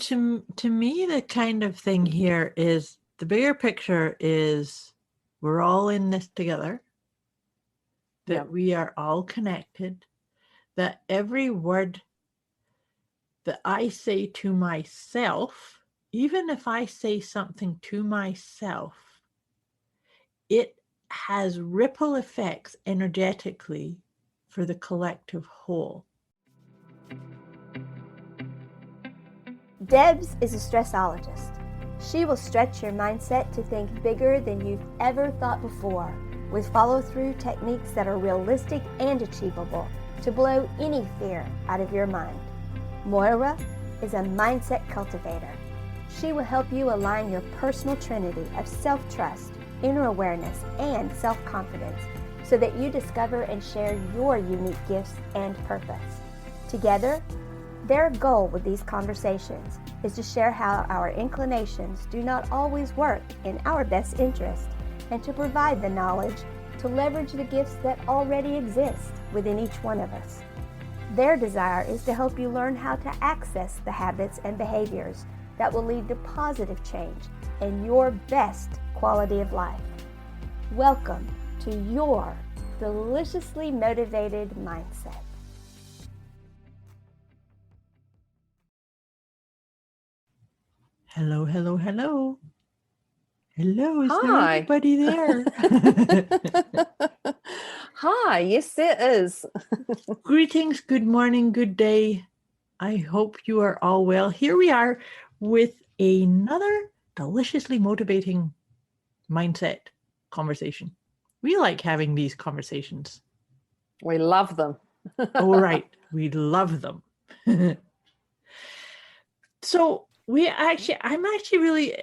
to me, the kind of thing here is the bigger picture is we're all in this together, that we are all connected, that every word that I say to myself, even if I say something to myself, it has ripple effects energetically for the collective whole. Debz is a stressologist. She will stretch your mindset to think bigger than you've ever thought before, with follow-through techniques that are realistic and achievable to blow any fear out of your mind. Moira is a mindset cultivator. She will help you align your personal trinity of self-trust, inner awareness, and self-confidence so that you discover and share your unique gifts and purpose. Together, their goal with these conversations is to share how our inclinations do not always work in our best interest and to provide the knowledge to leverage the gifts that already exist within each one of us. Their desire is to help you learn how to access the habits and behaviors that will lead to positive change and your best quality of life. Welcome to your deliciously motivated mindset. Hello, hello, hello. Hello, is there Hi. anybody there? Hi, yes, there is. Greetings, good morning, good day. I hope you are all well. Here we are with another deliciously motivating mindset conversation. We like having these conversations. We love them. Oh, right. We love them. So I'm actually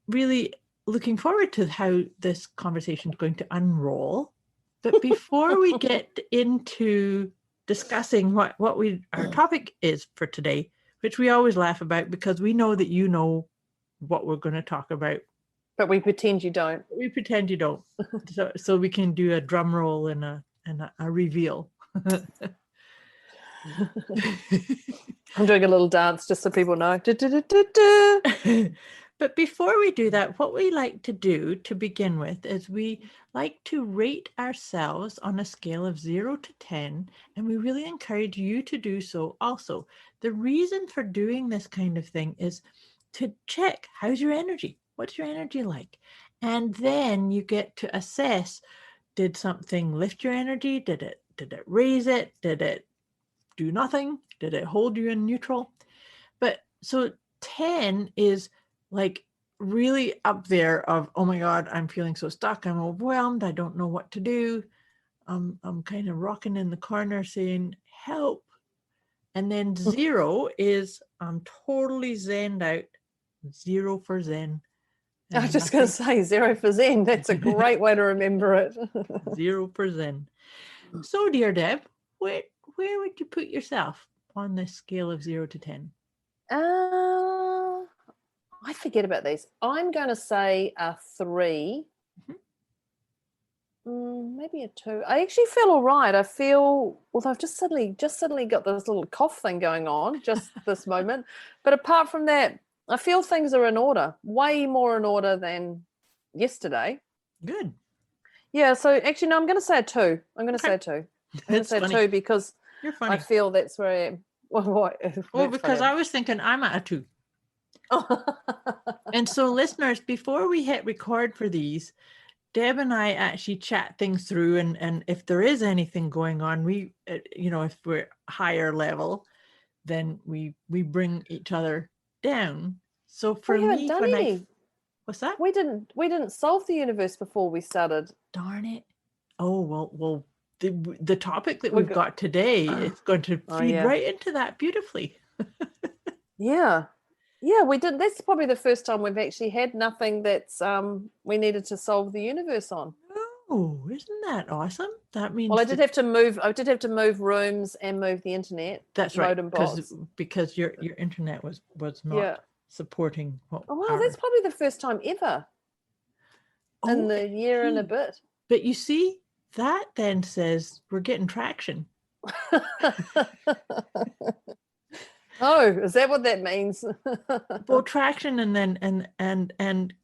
really looking forward to how this conversation is going to unroll. But before we get into discussing what our topic is for today, which we always laugh about because we know that you know what we're going to talk about. But we pretend you don't. We pretend you don't. so we can do a drum roll and a reveal. I'm doing a little dance just so people know. But before we do that, what we like to do to begin with is we like to rate ourselves on a scale of 0 to 10, and we really encourage you to do so also. The reason for doing this kind of thing is to check, how's your energy? What's your energy like? And then you get to assess, did something lift your energy? Did it raise it? Did it do nothing? Did it hold you in neutral? But so 10 is like really up there of, oh my God, I'm feeling so stuck. I'm overwhelmed. I don't know what to do. I'm kind of rocking in the corner saying, help. And then 0 is I'm totally zened out. 0 for zen. I was just going to say 0 for zen. That's a great way to remember it. 0 for zen. So, dear Deb, where would you put yourself on this scale of 0 to 10? I forget about these. I'm going to say a 3. Maybe a 2. I actually feel all right. I feel, although I've just suddenly got this little cough thing going on just this moment. But apart from that, I feel things are in order, way more in order than yesterday. Good. Yeah, so actually, no, I'm going to say a 2. I'm going to say a 2. I'm going to say funny. 2 because You're funny. I feel that's where I am. Well, because I was thinking I'm at a 2. And so listeners, before we hit record for these, Deb and I actually chat things through, and if there is anything going on, we, if we're higher level, then we bring each other down. So for me, what's that? We didn't solve the universe before we started. Darn it! Oh well, the topic that we've got today is going to feed right into that beautifully. Yeah, we did. That's probably the first time we've actually had nothing that's we needed to solve the universe on. Oh, isn't that awesome? That means I did have to move rooms and move the internet. That's right, because your internet was not supporting. That's probably the first time ever in the year and a bit. But you see, that then says we're getting traction. Oh, is that what that means? Well, traction, and then and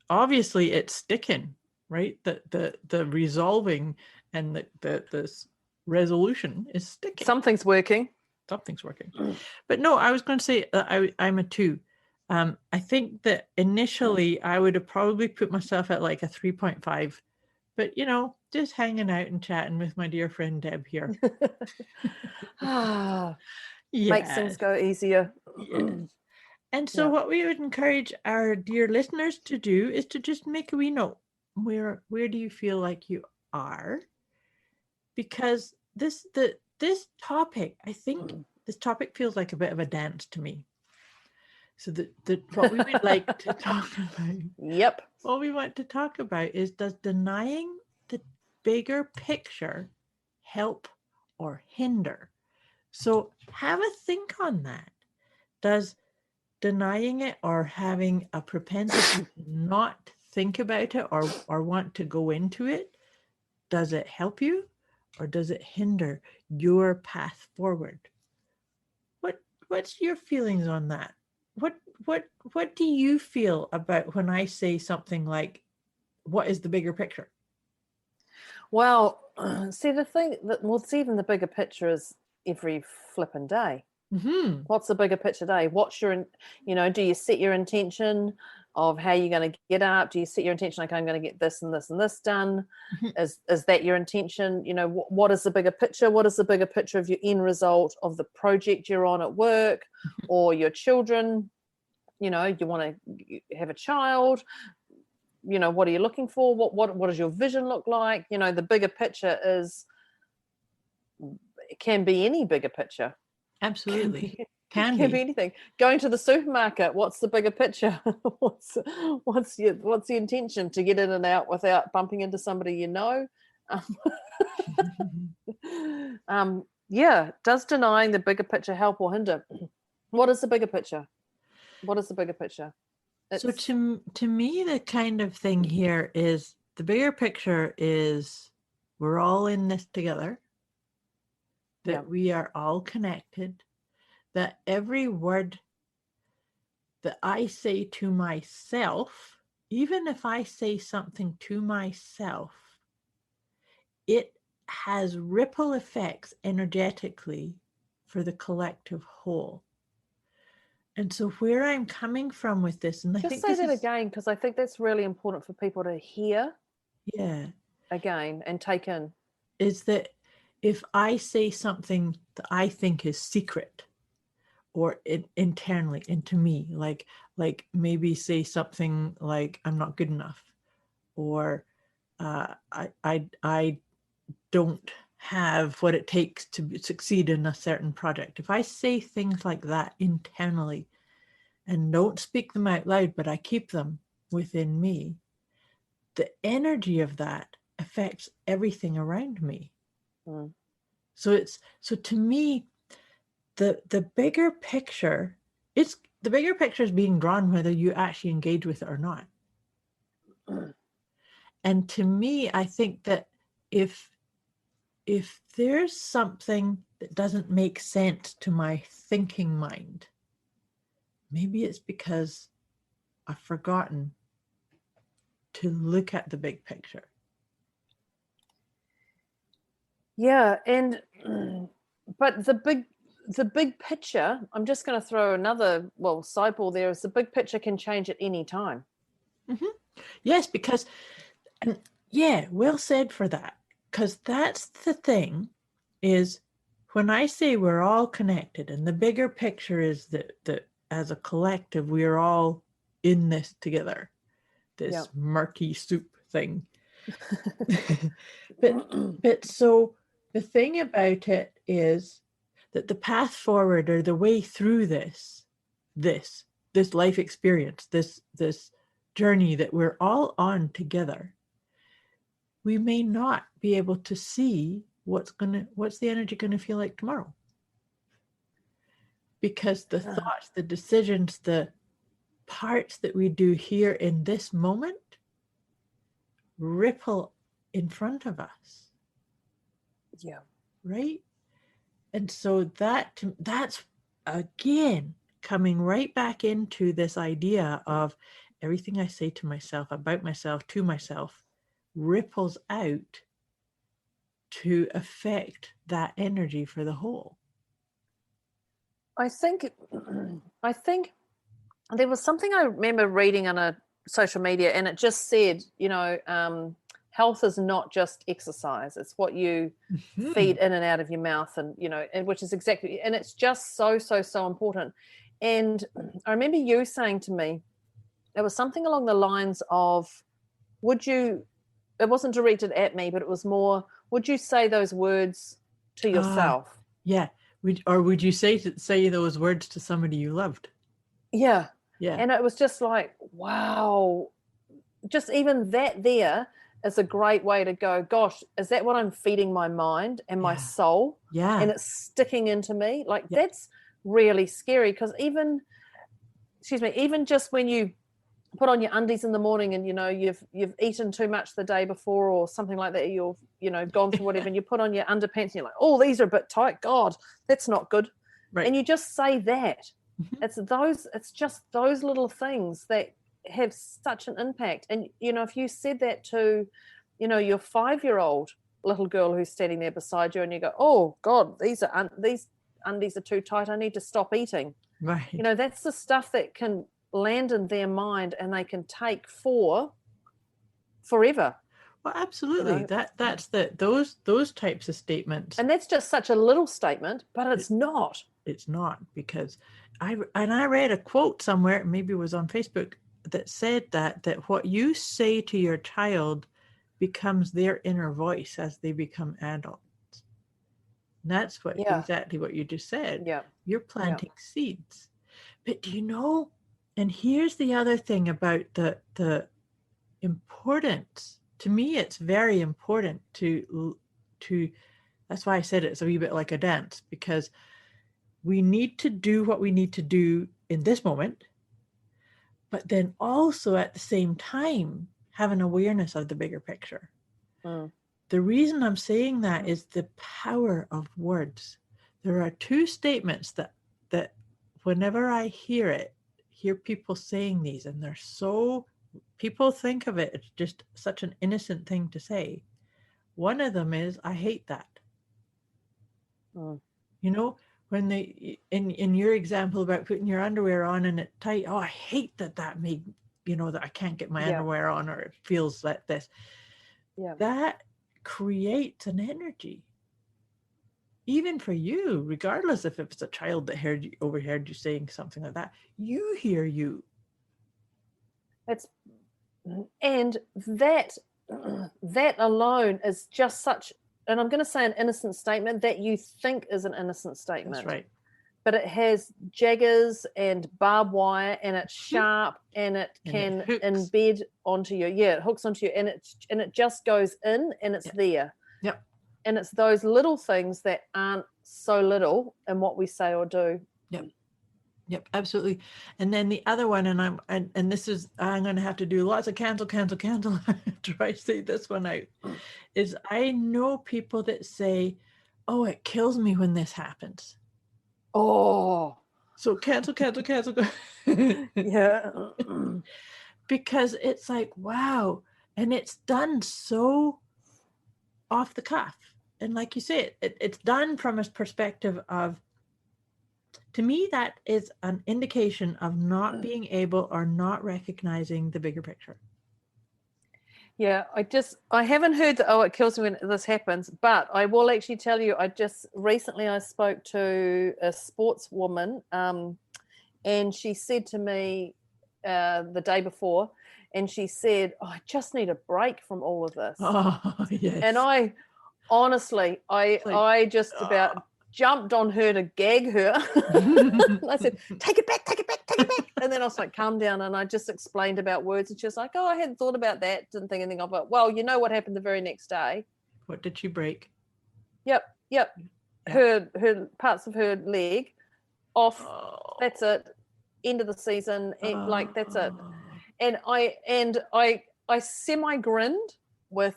obviously it's sticking, right? The resolving and the resolution is sticking. Something's working. Something's working. But no, I was going to say I'm a 2. I think that initially I would have probably put myself at like a 3.5, but just hanging out and chatting with my dear friend Deb here. Makes things go easier. Yes. And so what we would encourage our dear listeners to do is to just make a wee note. Where do you feel like you are? Because this topic, I think this topic feels like a bit of a dance to me. So what we would like to talk about. Yep. What we want to talk about is, does denying the bigger picture help or hinder? So have a think on that. Does denying it or having a propensity to not think about it or want to go into it, does it help you or does it hinder your path forward? What's your feelings on that? What do you feel about when I say something like, what is the bigger picture? Well, see, the thing that, well, it's even the bigger picture is every flipping day. Mm-hmm. What's the bigger picture day? What's your, do you set your intention of how you're going to get up? Do you set your intention like, I'm going to get this and this and this done? Mm-hmm. Is that your intention? What is the bigger picture? What is the bigger picture of your end result of the project you're on at work or your children? You want to have a child. What are you looking for? What does your vision look like? The bigger picture it can be any bigger picture. Absolutely. Can be anything. Going to the supermarket, what's the bigger picture? what's the intention? To get in and out without bumping into somebody does denying the bigger picture help or hinder? What is the bigger picture? So to me, the kind of thing here is, the bigger picture is, we're all in this together, that we are all connected, that every word that I say to myself, even if I say something to myself, it has ripple effects energetically for the collective whole. And so where I'm coming from with this, and I think say that again, because I think that's really important for people to hear. Yeah. Again and take in. Is that if I say something that I think is secret, or internally into me, like maybe say something like, I'm not good enough, or I don't have what it takes to succeed in a certain project. If I say things like that internally and don't speak them out loud, but I keep them within me, the energy of that affects everything around me. So to me, the bigger picture, the bigger picture is being drawn whether you actually engage with it or not. And to me, I think that if there's something that doesn't make sense to my thinking mind, maybe it's because I've forgotten to look at the big picture. Yeah, and but the big picture, I'm just going to throw another sideball there, is the big picture can change at any time. Mm-hmm. Yes, because, and well said for that. Because that's the thing, is when I say we're all connected, and the bigger picture is that as a collective, we are all in this together, this murky soup thing. but so the thing about it is that the path forward, or the way through this life experience, this journey that we're all on together, we may not be able to see what's the energy going to feel like tomorrow, because the thoughts, the decisions, the parts that we do here in this moment ripple in front of us. Right? And so that's again, coming right back into this idea of everything I say to myself, about myself, to myself, ripples out to affect that energy for the whole. I think there was something I remember reading on a social media, and it just said, health is not just exercise; it's what you feed in and out of your mouth, and which is exactly, and it's just so important. And I remember you saying to me, it was something along the lines of, "Would you?" It wasn't directed at me, but it was more, "Would you say those words to yourself?" Yeah. Would you say those words to somebody you loved? Yeah. Yeah. And it was just like, wow, just even that there is a great way to go, gosh, is that what I'm feeding my mind and my soul? Yeah. And it's sticking into me? Like, that's really scary, because even just when you put on your undies in the morning and, you've eaten too much the day before or something like that, you've, gone through whatever, and you put on your underpants and you're like, oh, these are a bit tight. God, that's not good. Right. And you just say that. It's just those little things that have such an impact. And, if you said that to, your 5-year-old little girl who's standing there beside you, and you go, oh God, these undies are too tight. I need to stop eating. Right. That's the stuff that can land in their mind and they can take for forever. Well, absolutely. That's those types of statements. And that's just such a little statement, but it's not. It's not, because I read a quote somewhere, maybe it was on Facebook, that said that what you say to your child becomes their inner voice as they become adults. And that's exactly what you just said. Yeah. You're planting seeds. But do you know, and here's the other thing about the importance. To me, it's very important to that's why I said it's a wee bit like a dance, because we need to do what we need to do in this moment, but then also at the same time have an awareness of the bigger picture. The reason I'm saying that is the power of words. There are two statements that whenever I hear people saying these, and they're so, people think of it, it's just such an innocent thing to say. One of them is, I hate that. When they, in your example about putting your underwear on and it tight, oh, I hate that made, that I can't get my underwear on, or it feels like this. Yeah. That creates an energy, even for you, regardless if it's a child that overheard you saying something like that. You hear you. And that alone is just such, and I'm going to say an innocent statement that you think is an innocent statement. That's right. But it has jaggers and barbed wire, and it's sharp, and it can embed onto you. Yeah, it hooks onto you, and it just goes in, and it's there. Yep. And it's those little things that aren't so little in what we say or do. Yep, absolutely. And then the other one, and this is, I'm going to have to do lots of cancel after I say this one out, is I know people that say, oh, it kills me when this happens. Oh. So cancel. Yeah. Because it's like, wow. And it's done so off the cuff. And like you say, it's done from a perspective of, to me, that is an indication of not being able or not recognizing the bigger picture. Yeah, I haven't heard that, oh, it kills me when this happens, but I will actually tell you, I spoke to a sportswoman, and she said to me the day before, and she said, oh, I just need a break from all of this. Oh, yes. And I honestly, I just about jumped on her to gag her. I said, take it back. And then I was like, calm down. And I just explained about words. And she was like, oh, I hadn't thought about that. Didn't think anything of it. Well, you know what happened the very next day? What did she break? Yep. Her parts of her leg off. Oh. That's it. End of the season. Like, that's it. And I semi-grinned with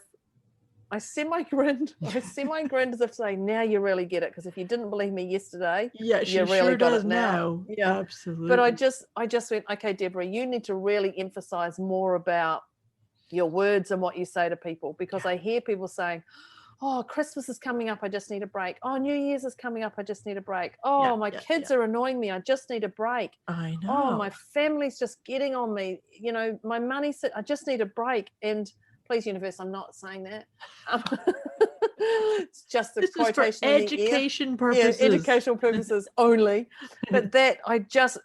I semi-grinned as if to say, now you really get it, because if you didn't believe me yesterday, Yeah, she you really sure got does it now. Yeah. Absolutely. But I just went, okay, Deborah, you need to really emphasize more about your words and what you say to people, because I hear people saying, oh, Christmas is coming up, I just need a break. Oh, New Year's is coming up, I just need a break. Oh, my kids are annoying me, I just need a break. I know. Oh, my family's just getting on me. You know, my money's, I just need a break. And please, universe, I'm not saying that. It's just a This quotation is for education purposes. Yeah, educational purposes only. But that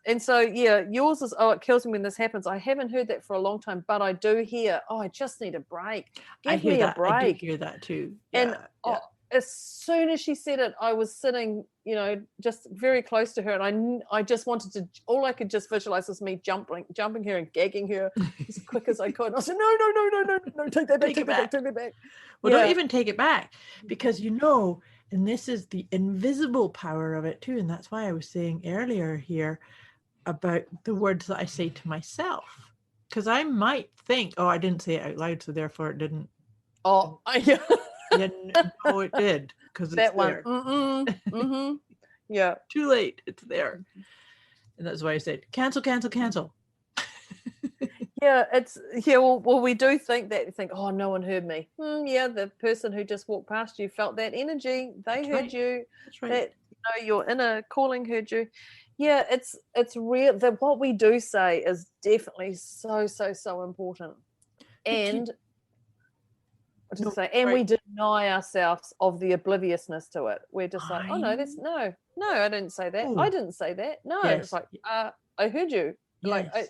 and so, yours is, oh, it kills me when this happens. I haven't heard that for a long time, but I do hear, oh, I just need a break. Give me a break. I do hear that too. Yeah, and as soon as she said it, I was sitting, you know, just very close to her, and I just wanted to, all I could just visualize was me jumping her and gagging her as quick as I could. And I said, no, take that back, take it back. Well, don't even take it back, because you know, and this is the invisible power of it too, and that's why I was saying earlier here about the words that I say to myself, because I might think, oh, I didn't say it out loud, so therefore it didn't. Oh, yeah, no, it did, because that there. one. Yeah, too late, it's there. And that's why I said cancel. Well, we do think that. You think, oh, no one heard me. The person who just walked past you felt that energy. They heard you. That's right. That, you know, your inner calling heard you. Yeah, it's real. That what we do say is definitely so important. And we deny ourselves of the obliviousness to it. We're just like, oh no, I didn't say that. I didn't say that. No, it's like, I heard you. Yes. Like,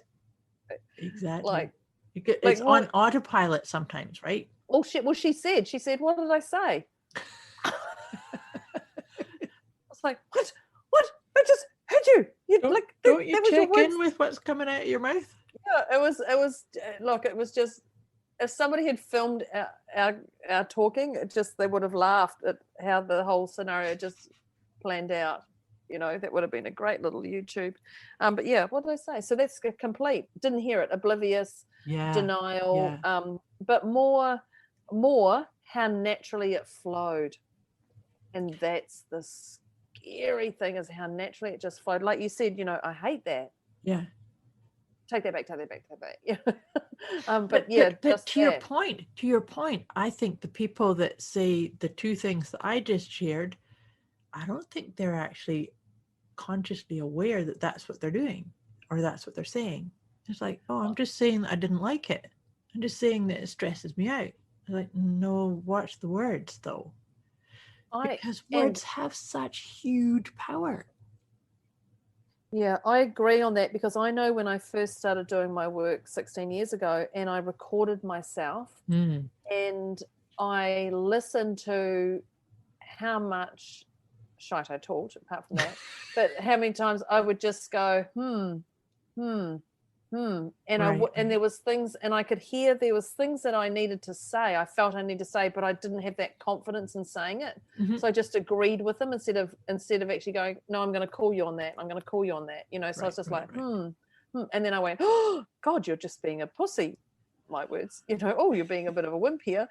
exactly. It's on autopilot sometimes, right? Oh shit! Well, she said, what did I say? I was like, what? I just heard you. Don't you check in with what's coming out of your mouth? Yeah, it was. Look, it was just. If somebody had filmed our talking, they would have laughed at how the whole scenario just planned out. You know, that would have been a great little YouTube. But yeah, what did I say? So that's complete. Didn't hear it. Oblivious, denial. Yeah. But more how naturally it flowed. And that's the scary thing, is how naturally it just flowed. Like you said, you know, I hate that. Yeah. Take that back. Yeah. But to your point, I think the people that say the two things that I just shared, I don't think they're actually consciously aware that that's what they're doing, or that's what they're saying. It's like, oh, I'm just saying that I didn't like it. I'm just saying that it stresses me out. I'm like, no, watch the words though. Because words have such huge power. Yeah, I agree on that, because I know when I first started doing my work 16 years ago, and I recorded myself and I listened to how much shite I talked, apart from that, but how many times I would just go, and and there was things, and I could hear there was things that I needed to say. I felt I needed to say, but I didn't have that confidence in saying it. So I just agreed with them instead of actually going, no, I'm going to call you on that. I'm going to call you on that. You know, so I was just and then I went, oh God, you're just being a pussy. My words, you know, oh, you're being a bit of a wimp here.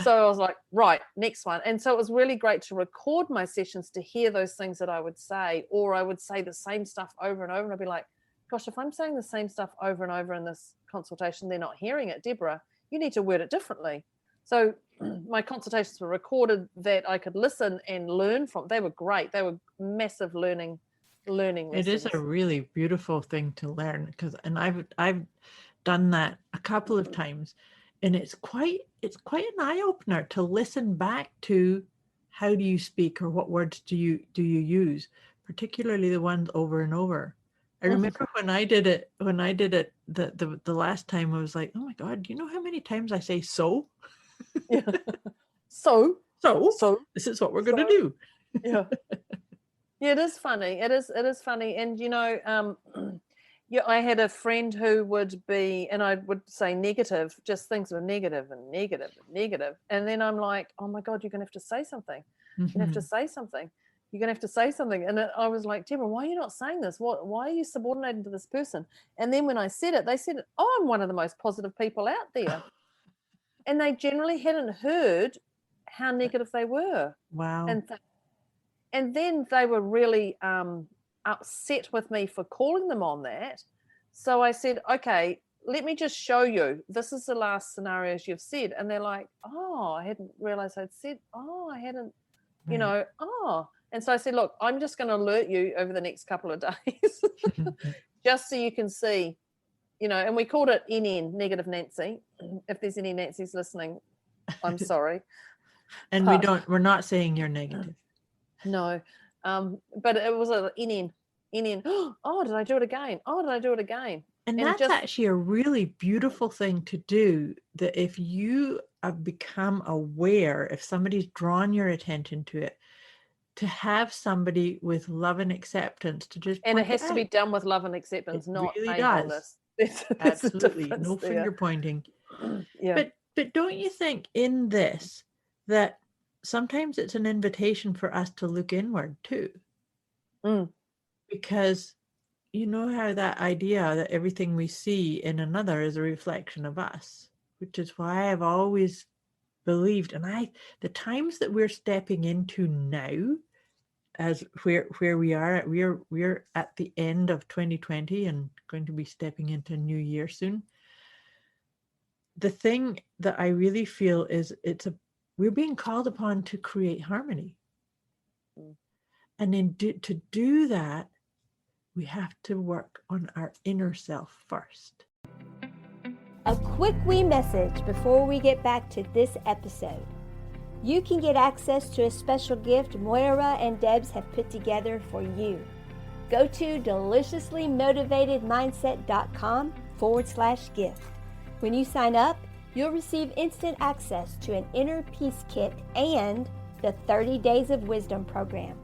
So I was like, right, next one. And so it was really great to record my sessions, to hear those things that I would say, or I would say the same stuff over and over, and I'd be like, gosh, if I'm saying the same stuff over and over in this consultation, they're not hearing it. Deborah, you need to word it differently. So my consultations were recorded that I could listen and learn from. They were great. They were massive learning lessons. It is a really beautiful thing to learn, and I've done that a couple of times, and it's quite an eye-opener to listen back to how do you speak, or what words do you use, particularly the ones over and over. I remember when I did it the last time, I was like, oh my God, do you know how many times I say so? Yeah. So this is what we're going to do. Yeah. Yeah, it is funny. It is funny. And you know, I had a friend who would be, and I would say negative, just things were negative and negative and negative. And then I'm like, oh my God, you're going to have to say something. You're going to have to say something. You're going to have to say something. And I was like, Deborah, why are you not saying this? Why are you subordinating to this person? And then when I said it, they said, oh, I'm one of the most positive people out there. and they generally hadn't heard how negative they were. Wow. And then they were really upset with me for calling them on that. So I said, okay, let me just show you. This is the last scenarios you've said. And they're like, oh, I hadn't realized I'd said, oh, I hadn't, you know, oh. And so I said, look, I'm just going to alert you over the next couple of days just so you can see, you know, and we called it NN, negative Nancy. If there's any Nancy's listening, I'm sorry. And we're not saying you're negative. No. But it was a NN. Oh, did I do it again? Oh, did I do it again? And that's actually a really beautiful thing to do, that if you have become aware, if somebody's drawn your attention to it, to have somebody with love and acceptance to just and it has to be done with love and acceptance, not really hatefulness. Absolutely. No finger pointing. Yeah. But don't you think in this that sometimes it's an invitation for us to look inward too? Because you know how that idea that everything we see in another is a reflection of us, which is why I've always believed, and the times that we're stepping into now, as where we are, we're at the end of 2020 and going to be stepping into a new year soon. The thing that I really feel is we're being called upon to create harmony. And then to do that, we have to work on our inner self first. A quick wee message before we get back to this episode. You can get access to a special gift Moira and Debz have put together for you. Go to deliciouslymotivatedmindset.com/gift. When you sign up, you'll receive instant access to an inner peace kit and the 30 Days of Wisdom program,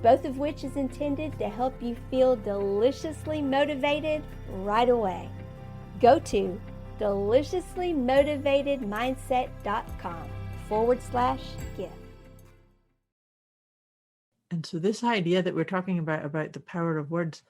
both of which is intended to help you feel deliciously motivated right away. Go to deliciouslymotivatedmindset.com/gift. And so this idea that we're talking about the power of words,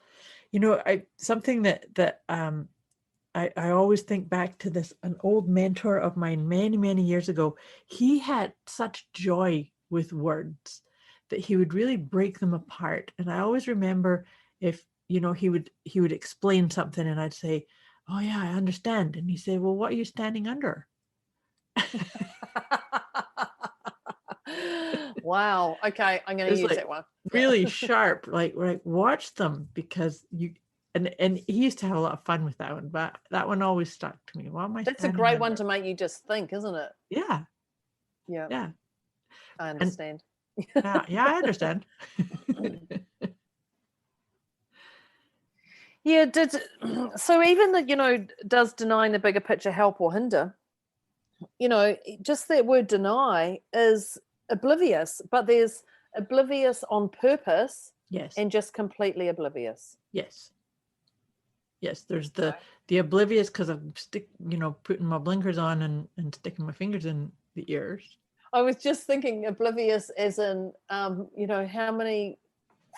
you know, something that I always think back to this, an old mentor of mine many years ago. He had such joy with words that he would really break them apart. And I always remember, if, you know, he would explain something and I'd say, oh yeah, I understand. And he'd say, well, what are you standing under? Wow. Okay, I'm going to use that one. Really sharp. Like watch them, because you. And he used to have a lot of fun with that one, but that one always stuck to me. What am I? That's a great one to make you just think, isn't it? Yeah. Yeah. Yeah. I understand. Yeah, I understand. Yeah. So even that, you know, does denying the bigger picture help or hinder? You know, just that word deny is oblivious, but there's oblivious on purpose. Yes. And just completely oblivious. Yes. Yes, there's the oblivious because I'm putting my blinkers on and sticking my fingers in the ears. I was just thinking oblivious as in, you know, how many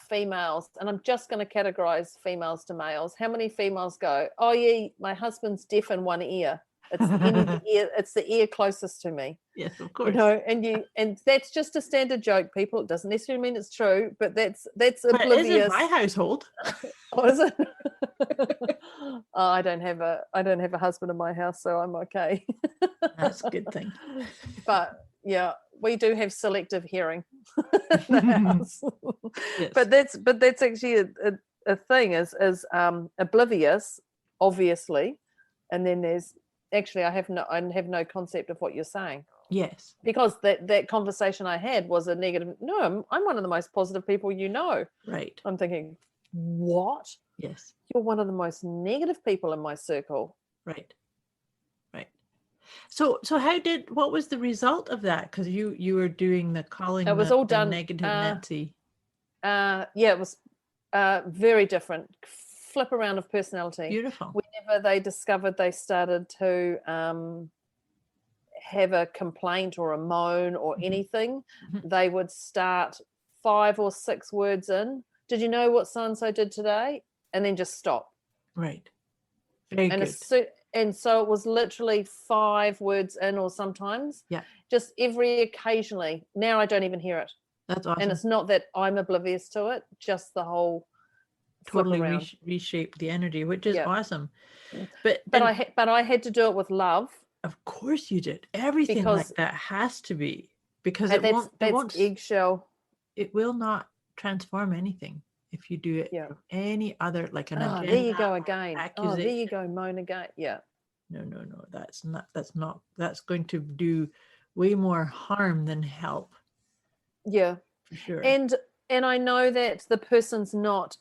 females, and I'm just going to categorize females to males, how many females go, oh yeah, my husband's deaf in one ear. It's the ear, it's the ear closest to me. Yes, of course. You know, and that's just a standard joke, people. It doesn't necessarily mean it's true, but that's oblivious. But it is in my household. Oh, is it? I don't have a husband in my house, so I'm okay. That's a good thing. But yeah, we do have selective hearing in the house. Yes. But that's actually a thing is oblivious, obviously, and then there's actually I have no concept of what you're saying. Yes, because that conversation I had was a negative. No, I'm one of the most positive people you know. Right. I'm thinking, what? Yes. You're one of the most negative people in my circle. Right. So what was the result of that? Because you were doing the calling. It was all done. Negative Nancy. Yeah, it was very different. Flip around of personality. Beautiful. Whenever they discovered they started to have a complaint or a moan or anything, they would start 5 or 6 words in. Did you know what so-and-so did today? And then just stop. Right. Very good. And so it was literally 5 words in, or sometimes just every occasionally. Now I don't even hear it. That's awesome. And it's not that I'm oblivious to it, just the whole totally reshape the energy, which is awesome. But I had to do it with love. Of course you did. Everything like that has to be, because it won't eggshell. It will not transform anything if you do it from any other, like an agenda. There you go again. Oh, there you go, moan again. Yeah. No. That's going to do way more harm than help. Yeah. For sure. And I know that the person's not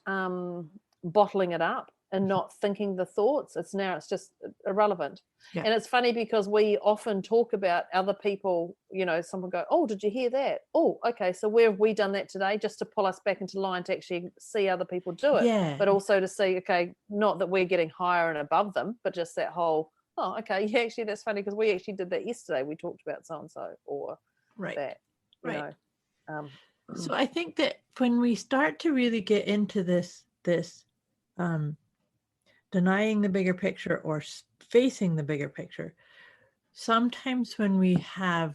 bottling it up and not thinking the thoughts. It's just irrelevant. Yeah. And it's funny because we often talk about other people, someone go, oh, did you hear that? Oh, okay. So where have we done that today? Just to pull us back into line to actually see other people do it. Yeah. But also to see, okay, not that we're getting higher and above them, but just that whole, oh, okay. Yeah, actually, that's funny because we actually did that yesterday. We talked about so-and-so or that. Right. So I think that when we start to really get into this denying the bigger picture or facing the bigger picture, sometimes when we have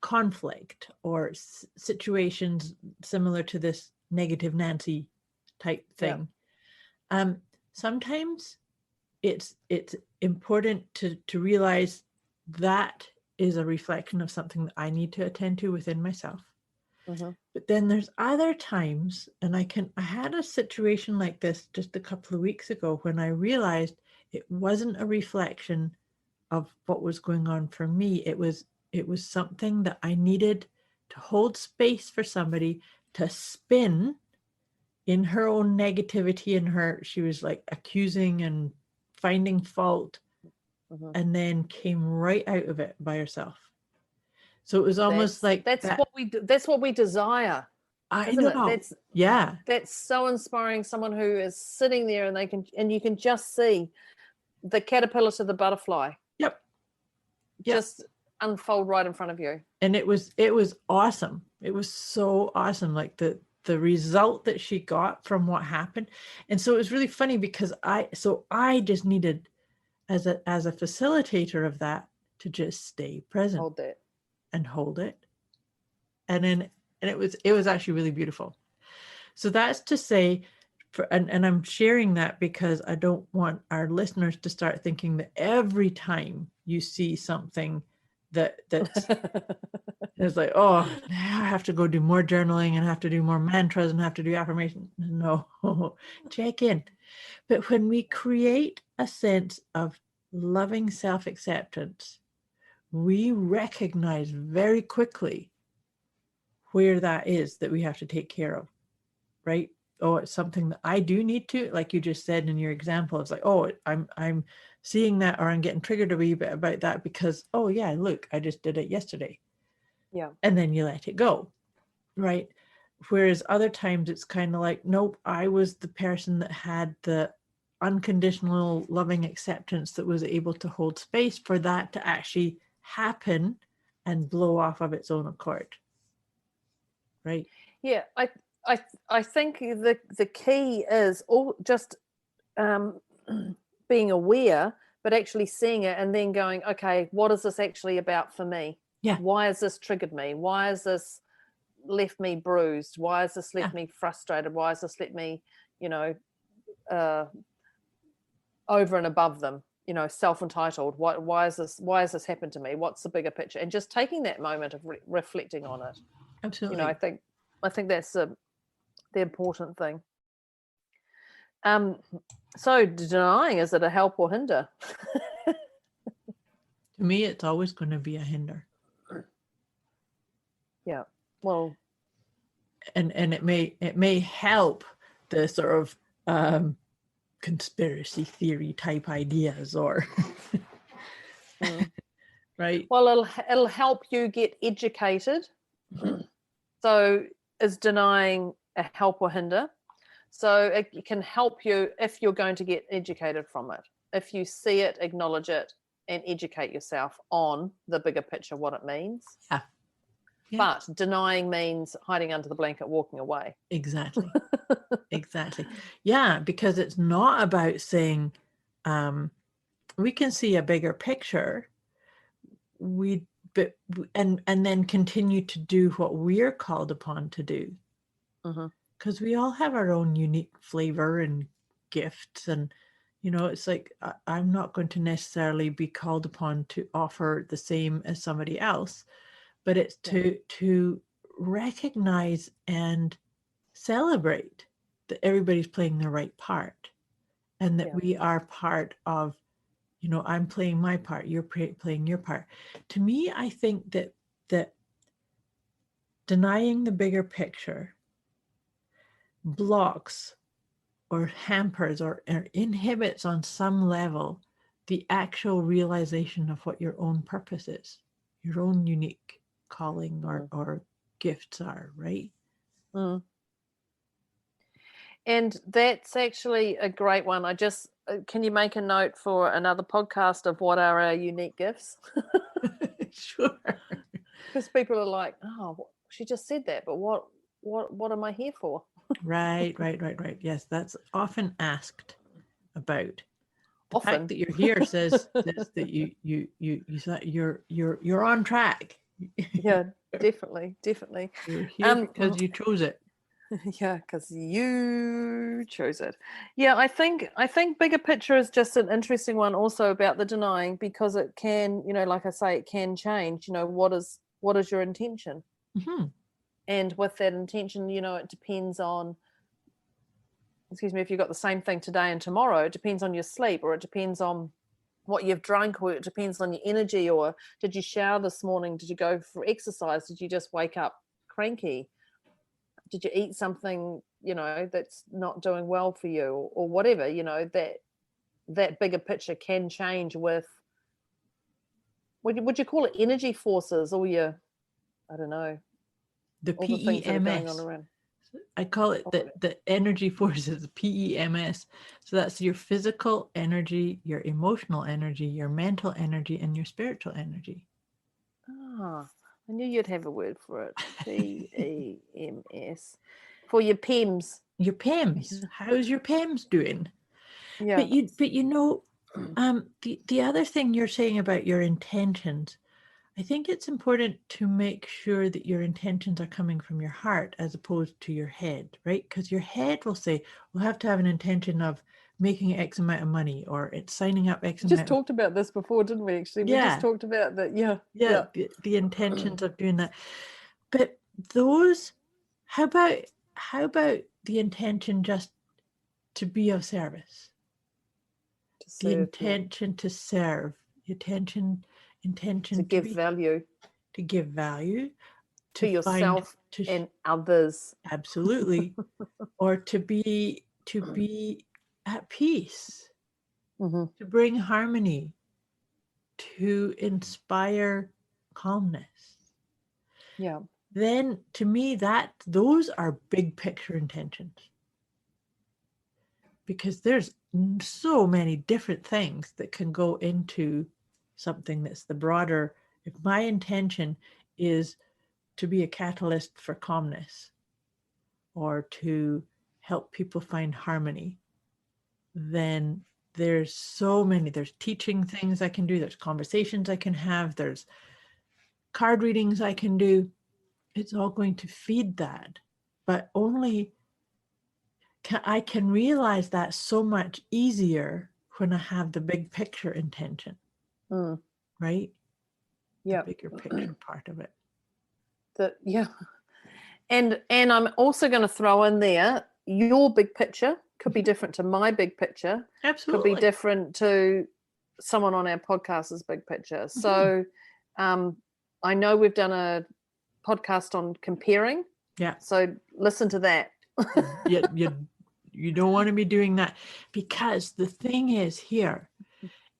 conflict or situations similar to this negative Nancy type thing, sometimes it's important to realize that is a reflection of something that I need to attend to within myself. Mm-hmm. But then there's other times, and I had a situation like this just a couple of weeks ago when I realized it wasn't a reflection of what was going on for me. It was something that I needed to hold space for somebody to spin in her own negativity, and she was like accusing and finding fault, and then came right out of it by herself. So it was almost that's what we desire. I know. That's so inspiring. Someone who is sitting there and you can just see the caterpillar to the butterfly. Yep. Just unfold right in front of you. And it was awesome. It was so awesome. Like the result that she got from what happened. And so it was really funny because I just needed, as a facilitator of that, to just stay present. Hold it. And it was actually really beautiful. So that's to say, and I'm sharing that because I don't want our listeners to start thinking that every time you see something that's it's like, oh, now I have to go do more journaling and have to do more mantras and have to do affirmations. No, check in. But when we create a sense of loving self-acceptance, we recognize very quickly where that is that we have to take care of, right? Oh, it's something that I do need to, like you just said in your example, it's like, oh, I'm seeing that, or I'm getting triggered a wee bit about that because, oh yeah, look, I just did it yesterday. Yeah. And then you let it go, right? Whereas other times it's kind of like, nope, I was the person that had the unconditional loving acceptance that was able to hold space for that to actually happen and blow off of its own accord, right? Yeah, I think the key is all just being aware, but actually seeing it and then going, okay, what is this actually about for me? Yeah. Why has this triggered me? Why has this left me bruised? Why has this left me frustrated? Why has this left me, over and above them? Self-entitled. Why has this happened to me? What's the bigger picture? And just taking that moment of reflecting on it. Absolutely. I think that's the important thing. So denying, is it a help or hinder? To me, it's always going to be a hinder. Yeah. Well, and it may help the sort of conspiracy theory type ideas, or right? Well, it'll help you get educated. So is denying a help or hinder? So it can help you if you're going to get educated from it. If you see it, acknowledge it, and educate yourself on the bigger picture, what it means. Yeah. But denying means hiding under the blanket, walking away. Exactly. Exactly. Yeah, because it's not about saying we can see a bigger picture, and then continue to do what we're called upon to do. Because we all have our own unique flavor and gifts, and it's like I'm not going to necessarily be called upon to offer the same as somebody else, but it's to recognize and celebrate that everybody's playing their right part, and that we are part of, I'm playing my part, you're playing your part. To me, I think that denying the bigger picture blocks or hampers or inhibits on some level the actual realization of what your own purpose is, your own unique calling or gifts are, right? And that's actually a great one. I just, can you make a note for another podcast of what are our unique gifts? Sure. Because people are like, oh, she just said that, but what am I here for? Right. Yes, that's often asked about. The Often. fact that you're here says that you're on track. Yeah, definitely. You're here because you chose it. Yeah, because you chose it. Yeah, I think bigger picture is just an interesting one also about the denying, because it can, like I say, it can change. What is your intention? And with that intention, it depends on, if you've got the same thing today and tomorrow, it depends on your sleep, or it depends on what you've drunk, or it depends on your energy, or did you shower this morning? Did you go for exercise? Did you just wake up cranky? Did you eat something, that's not doing well for you, or whatever, that bigger picture can change with, would you call it energy forces, or your, I don't know, the all the things that are going PEMS. on around. I call it the energy forces, PEMS. So that's your physical energy, your emotional energy, your mental energy, and your spiritual energy. Ah, I knew you'd have a word for it. PEMS. For your PEMS. Your PEMS. How's your PEMS doing? Yeah. But the other thing you're saying about your intentions, I think it's important to make sure that your intentions are coming from your heart as opposed to your head, right? Because your head will say, we'll have to have an intention of making X amount of money, or it's signing up X amount. We just talked about this before, didn't we, actually? Yeah. We just talked about that. Yeah. The intentions of doing that. But those, how about the intention just to be of service? The intention to serve, the intention to give value, to yourself and others. Absolutely. Or to be at peace, to bring harmony, to inspire calmness. Yeah. Then to me, those are big picture intentions, because there's so many different things that can go into something that's the broader. If my intention is to be a catalyst for calmness, or to help people find harmony, then there's so many. There's teaching things I can do, there's conversations I can have, there's card readings I can do. It's all going to feed that, but only I can realize that so much easier when I have the big picture intention, right? Yeah, the bigger picture part of it. And I'm also going to throw in there, your big picture could be different to my big picture. Absolutely. Could be different to someone on our podcast's big picture. So I know we've done a podcast on comparing. Yeah. So listen to that. You don't want to be doing that, because the thing is here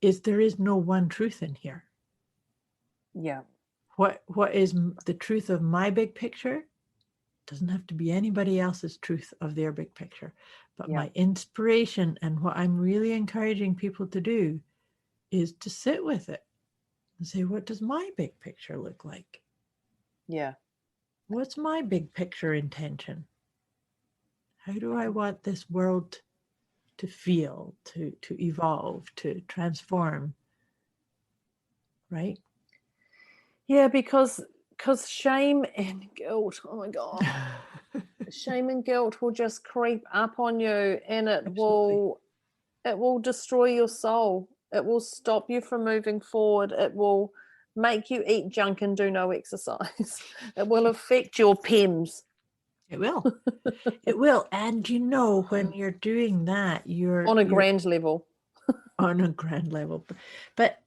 is there is no one truth in here. Yeah. What is the truth of my big picture doesn't have to be anybody else's truth of their big picture. But my inspiration, and what I'm really encouraging people to do, is to sit with it and say, what does my big picture look like? Yeah. What's my big picture intention? How do I want this world feel, to evolve, to transform, right? Yeah, because shame and guilt, oh my God, shame and guilt will just creep up on you, and Absolutely. it will destroy your soul. It will stop you from moving forward. It will make you eat junk and do no exercise. It will affect your PEMS. It will. It will. And when you're doing that, On a you're grand level. on a grand level. But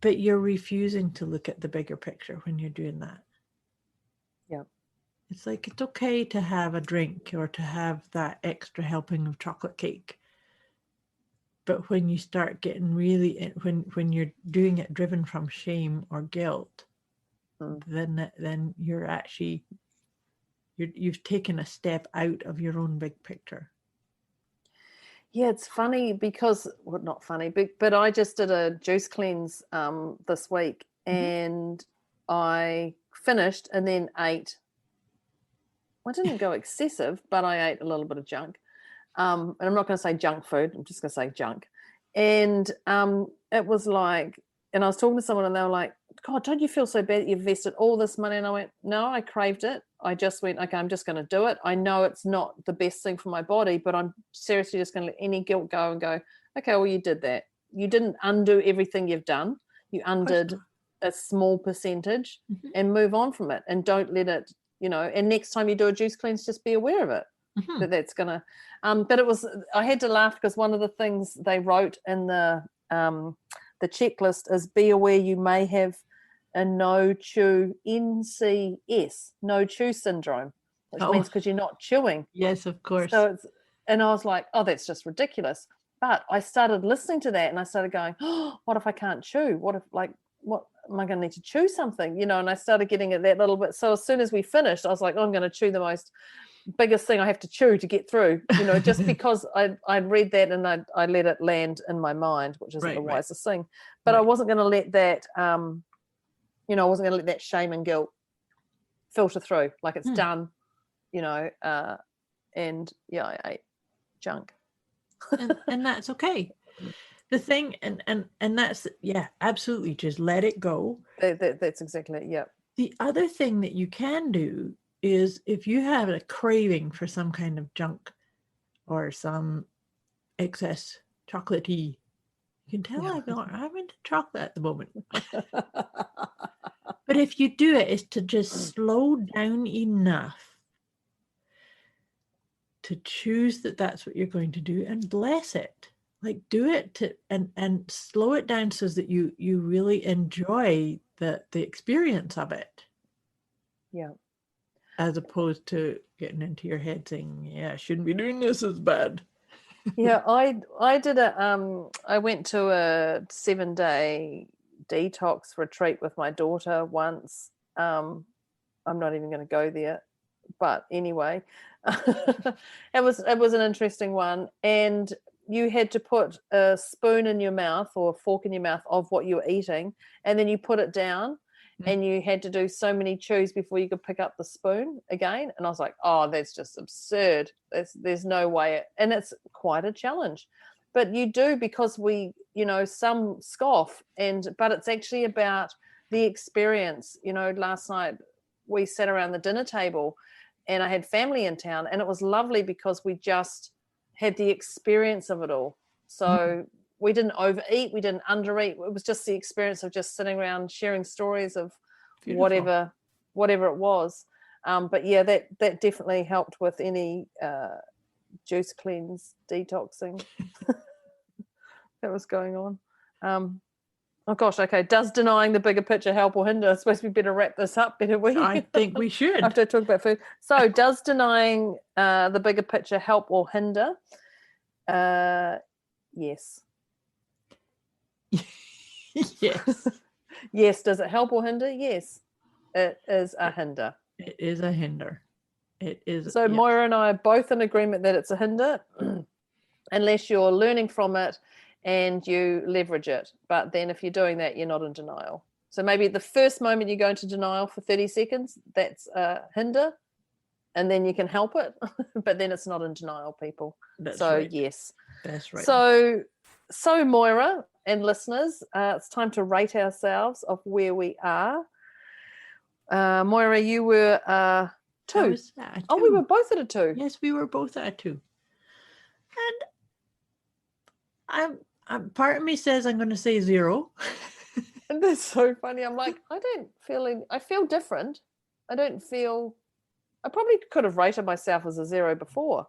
you're refusing to look at the bigger picture when you're doing that. Yeah. It's like it's okay to have a drink or to have that extra helping of chocolate cake. But when you start getting really when you're doing it driven from shame or guilt, then you're actually you've taken a step out of your own big picture. Yeah, it's funny because, well, not funny, but I just did a juice cleanse this week, and I finished and then ate. I didn't go excessive, but I ate a little bit of junk. And I'm not going to say junk food. I'm just going to say junk. And it was like, and I was talking to someone and they were like, God, don't you feel so bad that you've invested all this money? And I went, no, I craved it. I just went, okay, I'm just going to do it. I know it's not the best thing for my body, but I'm seriously just going to let any guilt go and go, okay, well, you did that. You didn't undo everything you've done. You undid a small percentage and move on from it, and don't let it, and next time you do a juice cleanse, just be aware of it. That's going to, but I had to laugh because one of the things they wrote in the checklist is be aware you may have a no chew NCS, no chew syndrome, which means because you're not chewing. Yes, of course. So and I was like, oh, that's just ridiculous. But I started listening to that and I started going, oh, what if I can't chew? What am I going to need to chew something? And I started getting at that little bit. So as soon as we finished, I was like, oh, I'm going to chew the biggest thing I have to chew to get through, just because I'd read that and I let it land in my mind, which isn't the wisest thing. But I wasn't going to let that, I wasn't going to let that shame and guilt filter through. Like it's done, and yeah, I ate junk. and that's okay. The thing, and that's, yeah, absolutely, just let it go. That's exactly it. Yeah. The other thing that you can do is if you have a craving for some kind of junk or some excess chocolatey, you can tell I'm into chocolate at the moment. But if you do it, is to just slow down enough to choose that that's what you're going to do and bless it. Like do it and slow it down so that you really enjoy the experience of it. Yeah. As opposed to getting into your head saying, yeah, I shouldn't be doing this, as bad. Yeah, I did I went to a 7-day detox retreat with my daughter once. I'm not even going to go there, but anyway, it was an interesting one, and you had to put a spoon in your mouth or a fork in your mouth of what you were eating, and then you put it down. And you had to do so many chews before you could pick up the spoon again. And I was like, oh, that's just absurd. There's no way. And it's quite a challenge. But you do, because we, some scoff, but it's actually about the experience. Last night we sat around the dinner table and I had family in town, and it was lovely because we just had the experience of it all. So we didn't overeat, we didn't undereat. It was just the experience of just sitting around sharing stories of whatever it was. But yeah, that definitely helped with any juice cleanse, detoxing that was going on. Oh gosh, okay. Does denying the bigger picture help or hinder? I suppose we better wrap this up, better we? I think we should. After I talk about food. So does denying the bigger picture help or hinder? Yes. Yes. Yes. Does it help or hinder? Yes. It is a hinder. It is a hinder. It is. So Moira and I are both in agreement that it's a hinder, unless you're learning from it and you leverage it. But then if you're doing that, you're not in denial. So maybe the first moment you go into denial for 30 seconds, that's a hinder. and then you can help it. But then it's not in denial, people. That's so right. yes, That's right. So Moira and listeners, it's time to rate ourselves of where we are. Moira, you were 2. I was at a 2. Oh, we were both at a 2. Yes, we were both at a 2. And part of me says I'm going to say 0. And that's so funny. I'm like, I feel different. I probably could have rated myself as a 0 before.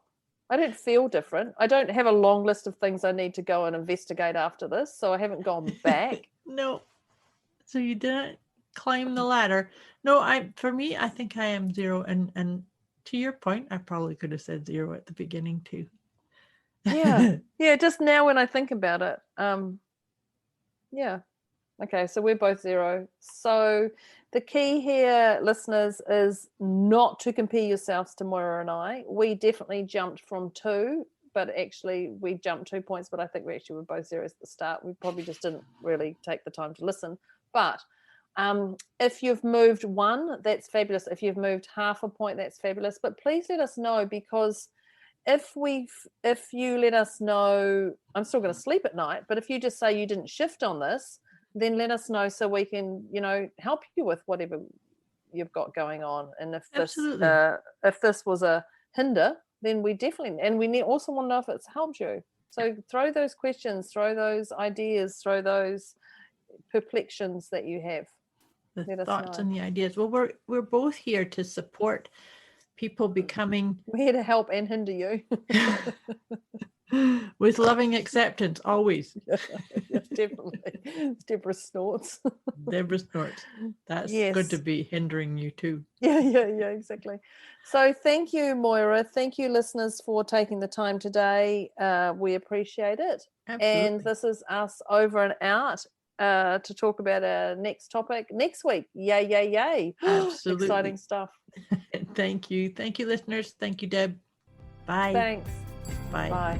I don't feel different. I don't have a long list of things I need to go and investigate after this, so I haven't gone back. No. So you didn't climb the ladder. No, for me, I think I am 0. And to your point, I probably could have said 0 at the beginning too. Yeah. Yeah, just now when I think about it. Yeah. Okay, so we're both 0. So the key here, listeners, is not to compare yourselves to Moira and I. We definitely jumped from 2, but actually we jumped 2 points, but I think we actually were both 0 at the start. We probably just didn't really take the time to listen. But if you've moved 1, that's fabulous. If you've moved half a point, that's fabulous. But please let us know, because if you let us know, I'm still going to sleep at night, but if you just say you didn't shift on this, then let us know so we can, help you with whatever you've got going on. And if this was a hinder, then we definitely, and we also want to know if it's helped you. So throw those questions, throw those ideas, throw those perplexions that you have. The thoughts and the ideas. Well, we're both here to support people becoming. We're here to help and hinder you. With loving acceptance, always. Yeah, definitely. It's Deborah snorts. Deborah snorts. That's good to be hindering you too. Yeah, exactly. So thank you, Moira. Thank you, listeners, for taking the time today. We appreciate it. Absolutely. And this is us over and out to talk about our next topic next week. Yay. Absolutely. Exciting stuff. Thank you. Thank you, listeners. Thank you, Deb. Bye. Thanks. Bye. Bye.